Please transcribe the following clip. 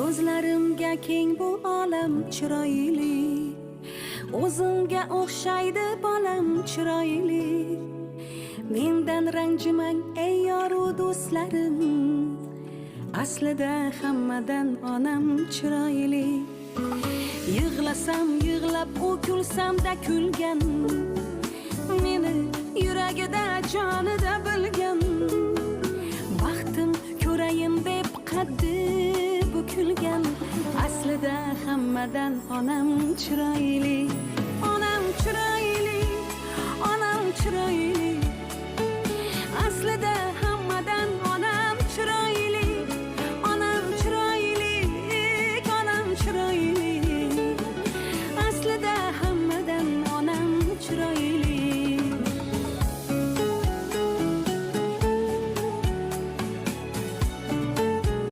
Ko'zlarimga keng bu olam chiroyli, o'zimga o'xshaydi bolam chiroyli. Mendan ranjimang ey yoru do'stlarim, aslida hammadan onam chiroyli. Yig'lasam yig'lab, u kulsamda kulgan, meni yuragida jonida bilgan. Baxtim ko'rayin deb qaddi bukilgan, aslida hammadan onam chiroyli. Onam chiroyli, onam chiroyli, aslida